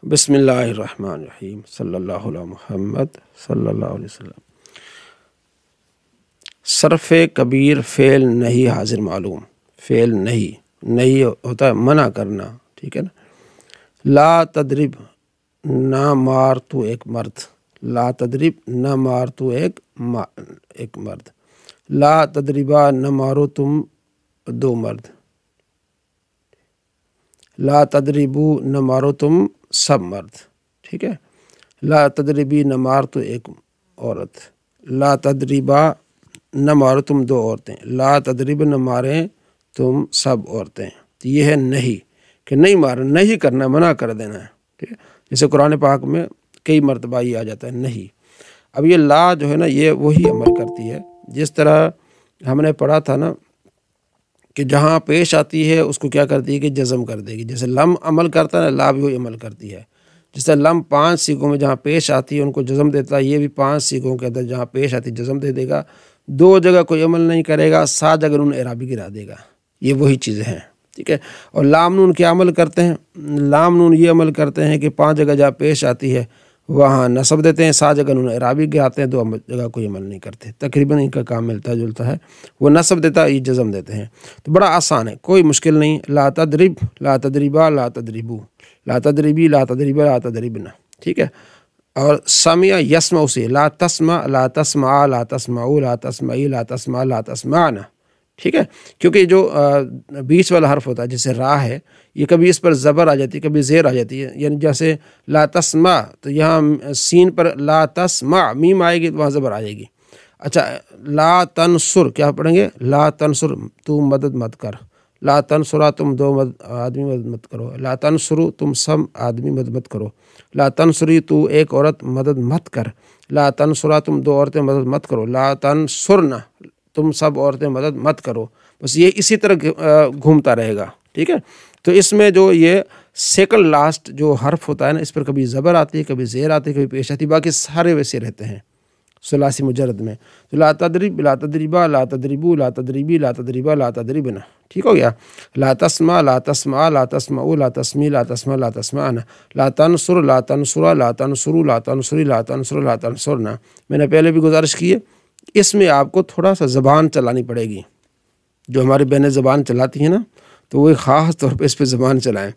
بسم اللہ الرحمن الرحیم صلی اللہ علیہ محمد صلی اللہ علیہ وسلم۔ صرف کبیر فعل نہیں حاضر معلوم، فعل نہیں ہوتا ہے منع کرنا، ٹھیک ہے نا۔ لا تدرب نہ مار تو ایک مرد، لا تدرب نہ مار تو ایک مرد، لا تدربا نہ مارو تم دو مرد، لا تدربو نہ مارو تم سب مرد، ٹھیک ہے۔ لا تدربی نہ مار تو ایک عورت، لا تدربا نہ مارو تم دو عورتیں، لا تدرب نہ ماریں تم سب عورتیں۔ تو یہ ہے نہیں کہ نہیں مارنا، نہیں کرنا، منع کر دینا ہے، ٹھیک ہے۔ جیسے قرآن پاک میں کئی مرتبہ یہ آ جاتا ہے نہیں۔ اب یہ لا جو ہے نا یہ وہی عمل کرتی ہے جس طرح ہم نے پڑھا تھا نا کہ جہاں پیش آتی ہے اس کو کیا کرتی ہے کہ جزم کر دے گی۔ جیسے لم عمل کرتا ہے نا، لا بھی وہی عمل کرتی ہے۔ جس طرح لم 5 سیغوں میں جہاں پیش آتی ہے ان کو جزم دیتا ہے، یہ بھی 5 سیغوں کے اندر جہاں پیش آتی ہے جزم دے دے گا۔ 2 جگہ کوئی عمل نہیں کرے گا، 7 جگہ انہوں نے اعرابی گرا دے گا۔ یہ وہی چیزیں ہیں، ٹھیک ہے۔ اور لام نون کیا عمل کرتے ہیں؟ لام نون یہ عمل کرتے ہیں کہ 5 جگہ جہاں پیش آتی ہے وہاں نصب دیتے ہیں، 7 جگہ انہوں نے اعرابی گراتے ہیں، 2 جگہ کوئی عمل نہیں کرتے۔ تقریباً ان کا کام ملتا جلتا ہے، وہ نصب دیتا ہے، یہ جزم دیتے ہیں۔ تو بڑا آسان ہے، کوئی مشکل نہیں۔ لا تدرب، لا تدربا، لا تدربو، لا تدربی، لا تدربا، لا تدربنا، ٹھیک ہے۔ اور سمع یسمع سے لا تسمع، لا تسمع، لا تسمعو، لا تسمعی، لا تسمع، لا تسمعنا، ٹھیک ہے۔ کیونکہ جو بیچ والا حرف ہوتا ہے جیسے را ہے، یہ کبھی اس پر زبر آ جاتی ہے، کبھی زیر آ جاتی ہے۔ یعنی جیسے لا تسمع تو یہاں سین پر لا تسمع میم آئے گی تو وہاں زبر آ جائے گی۔ اچھا، لا تنصر کیا پڑھیں گے؟ لا تنصر تو مدد مت کر، لا تنصرا تم 2 آدمی مدد مت کرو، لا تنصرو تم سب آدمی مدد مت کرو، لا تنصری تو ایک عورت مدد مت کر، لا تنصرا تم 2 عورتیں مدد مت کرو، لا تنصرنا تم سب عورتیں مدد مت کرو۔ بس یہ اسی طرح گھومتا رہے گا، ٹھیک ہے۔ تو اس میں جو یہ سیکنڈ لاسٹ جو حرف ہوتا ہے نا، اس پر کبھی زبر آتی ہے، کبھی زیر آتی ہے، کبھی پیش آتی ہے، باقی سارے ویسے رہتے ہیں ثلاثی مجرد میں۔ تو لا تدرب، لا تدربا، لا تدربو، لا تدربی، لا تدربا، لا تدربنا، ٹھیک ہو گیا۔ لا تسمع، لا تسمع، لا تسمعو، لا تسمی، لا تسمع، لا تسمعنا، لا تنصر، لا تنصرا، لا تنصرو، لا تنصری، لا تنصر، لا تنصرنا۔ میں نے پہلے بھی گزارش کی ہے، اس میں آپ کو تھوڑا سا زبان چلانی پڑے گی۔ جو ہماری بہنیں زبان چلاتی ہیں نا تو وہ خاص طور پہ اس پہ زبان چلائیں،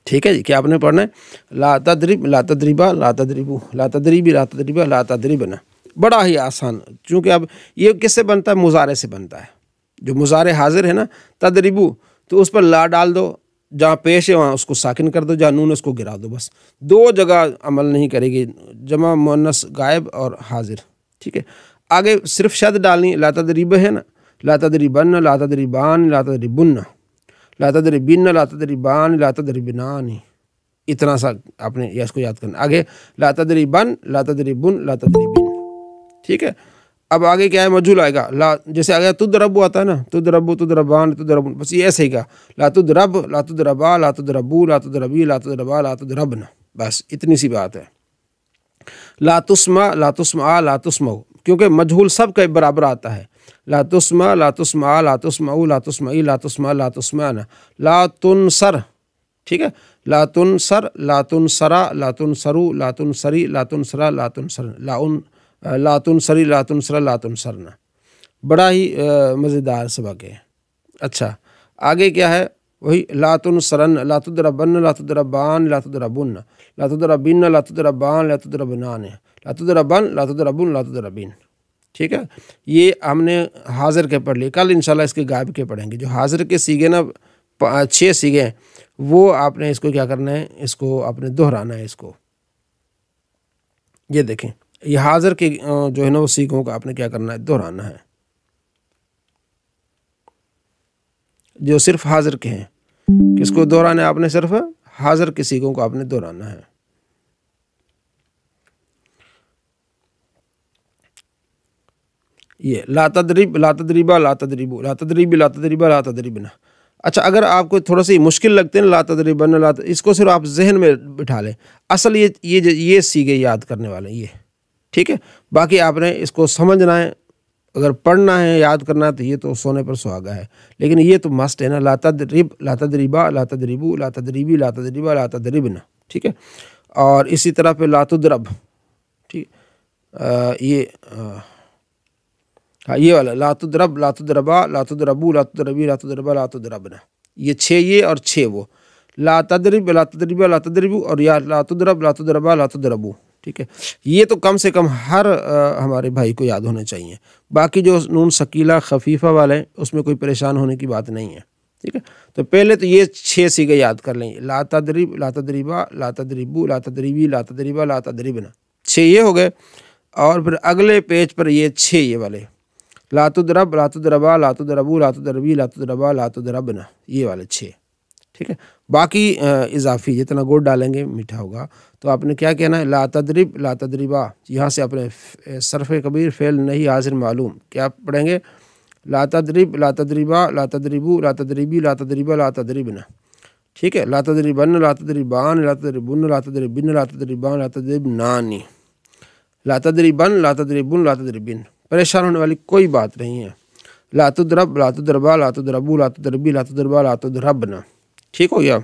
ٹھیک ہے جی۔ کیا آپ نے پڑھنا ہے؟ لا تدرب، لا تدربا، لا تدربو، لا تدریبی، لا تدربا، لا تدربنا۔ بڑا ہی آسان، چونکہ اب یہ کس سے بنتا ہے؟ مضارع سے بنتا ہے۔ جو مضارع حاضر ہے نا تدربو، تو اس پر لا ڈال دو، جہاں پیش ہے وہاں اس کو ساکن کر دو، جہاں نون اس کو گرا دو، بس 2 جگہ عمل نہیں کرے گی، جمع مؤنث غائب اور حاضر، ٹھیک ہے۔ آگے صرف شد ڈالنی، لا تدریب ہے نا، لا تدریبن، لا تدریبان، لا تدریبن، لا تدریبن، لا تدریبان، لا تدریبنان، اتنا سا آپ نے اس کو یاد کرنا۔ آگے لا تدریبن، لا تدریبن، لا تدریبن، ٹھیک ہے۔ اب آگے کیا ہے؟ مجھول آئے گا، لا جیسے آگے تدربو آتا ہے نا، تدربو، تدربان، تدربن، بس یہ ایسے ہی گا، لا تدرب، لا تدربا، لا تدربو، لا تدربی، لا تدربا، لا تدربنا، بس اتنی سی بات ہے۔ لا تسمع، لا تسمع، لا تسمعو، کیونکہ مجھول سب کا برابر آتا ہے۔ لا تسمع، لا تسمع، لا تسمعو، لا تسمعی، لا تسمع، لا تسمعنا، لا تنصر، ٹھیک ہے۔ لا تنصر، لا تنصرا، لا تنصرو، لا تنصری، لا تنصرا، لا تنصر، لا تنصری، لا تنصرا، لا تنصرنا۔ بڑا ہی مزیدار سبق ہے۔ اچھا، آگے کیا ہے؟ وہی لا تنصرن، لا تدربن، لا تدربان، لا تدربن، لا تدربن، لا تدربان، لا تدربنان، لا تدربن، لا تدربن، لا تدربین، ٹھیک ہے۔ یہ ہم نے حاضر کے پڑھ لیے، کل انشاءاللہ اس کے غائب کے پڑھیں گے۔ جو حاضر کے سیغے نا 6 سیغے ہیں، وہ آپ نے اس کو کیا کرنا ہے؟ اس کو آپ نے دہرانا ہے۔ اس کو یہ دیکھیں، یہ حاضر کے جو ہے نا وہ سیغوں کا آپ نے کیا کرنا ہے؟ دہرانا ہے، جو صرف حاضر کے ہیں۔ کس کو دہرانا ہے آپ نے؟ صرف حاضر کے سیغوں کو آپ نے دہرانا ہے۔ یہ لا تدرب، لا تدریبا، لا تدریبو، لا تدریبی، لا تدریبا، لا تدریبنا۔ اچھا، اگر آپ کو تھوڑا سی مشکل لگتے ہیں لا تدریبن، اس کو صرف آپ ذہن میں بٹھا لیں، اصل یہ سیغے یاد کرنے والے یہ، ٹھیک ہے۔ باقی آپ نے اس کو سمجھنا ہے، اگر پڑھنا ہے، یاد کرنا ہے تو یہ تو سونے پر سہاگا ہے، لیکن یہ تو مسٹ ہے نا۔ لا تدرب، لا تدریبا، لا تدریبو، لا تدریبی، لا تدریبا، لا تدریبنا، ٹھیک ہے. اور اسی طرح پہ لا تضرب، ٹھیک یہ یہ والا لا تضرب، لا تضربا، لا تضربو، لا تضربی، لا تضربا، لا تضربنا، یہ 6 یہ اور 6 وہ. لا تضرب، لا تضربا، لا تضربو، اور یا لا تضرب، لا تضربا، لا تضربو. ٹھیک ہے، یہ تو کم سے کم ہر ہمارے بھائی کو یاد ہونے چاہیے. باقی جو نون ثقیلہ خفیفہ والے ہیں اس میں کوئی پریشان ہونے کی بات نہیں ہے. ٹھیک ہے، تو پہلے تو یہ 6 صیغے یاد کر لیں. لا تضرب، لا تضربا، لا تضربو، لا تضربی، لا تضربا، لا تضربنا، 6 یہ ہو گئے. اور پھر اگلے پیج پر یہ 6 یہ والے لا تضرب، لا تضربا، لا تضربو، لا تضربی، لا تضربا، لا تضربنا، یہ والے 6. ٹھیک ہے، باقی اضافی جتنا گوڑ ڈالیں گے میٹھا ہوگا. تو آپ نے کیا کہنا ہے؟ لا تضرب، لا تضربا، یہاں سے اپنے صرف کبیر فعل نہیں حاضر معلوم کیا پڑھیں گے؟ لا تضرب، لا تضربا، لا تضربو، لا تضربی، لا تضربا، لا تضربنا. ٹھیک ہے، لا تضربن، لا تضربان، لا تضربن، لا تضربن، لا تضربان، لا تضربنانی، لا تضربن، لا تضربن، لا تضربن. پریشان ہونے والی کوئی بات نہیں ہے. لا تضرب، لا تضربا، لا تضربو، لا تضربی، لا تضربا، لا تضربنا. ٹھیک ہو گیا.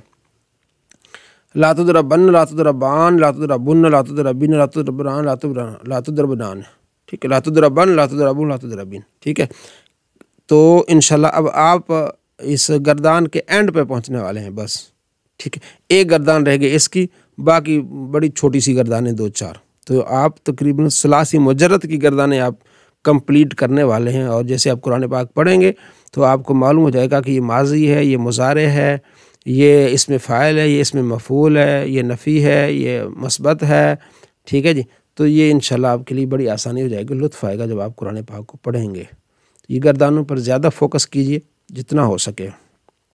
لا تضربن، لا تضربان، لا تضربن، لا تضربین، لا تضربان، لا تضربنان. ٹھیک ہے، لا تضربن، لا تضربون، لا تضربین. ٹھیک ہے، تو انشاءاللہ اب آپ اس گردان کے اینڈ پہ پہنچنے والے ہیں بس. ٹھیک ہے، ایک گردان رہ گئی اس کی، باقی بڑی چھوٹی سی گردانیں 2-4. تو آپ تقریباً ثلاثی مجرد کی گردانیں آپ کمپلیٹ کرنے والے ہیں. اور جیسے آپ قرآن پاک پڑھیں گے تو آپ کو معلوم ہو جائے گا کہ یہ ماضی ہے، یہ مضارع ہے، یہ اس میں فاعل ہے، یہ اس میں مفعول ہے، یہ نفی ہے، یہ مثبت ہے. ٹھیک ہے جی، تو یہ انشاءاللہ آپ کے لیے بڑی آسانی ہو جائے گی، لطف آئے گا جب آپ قرآن پاک کو پڑھیں گے. یہ گردانوں پر زیادہ فوکس کیجئے جتنا ہو سکے.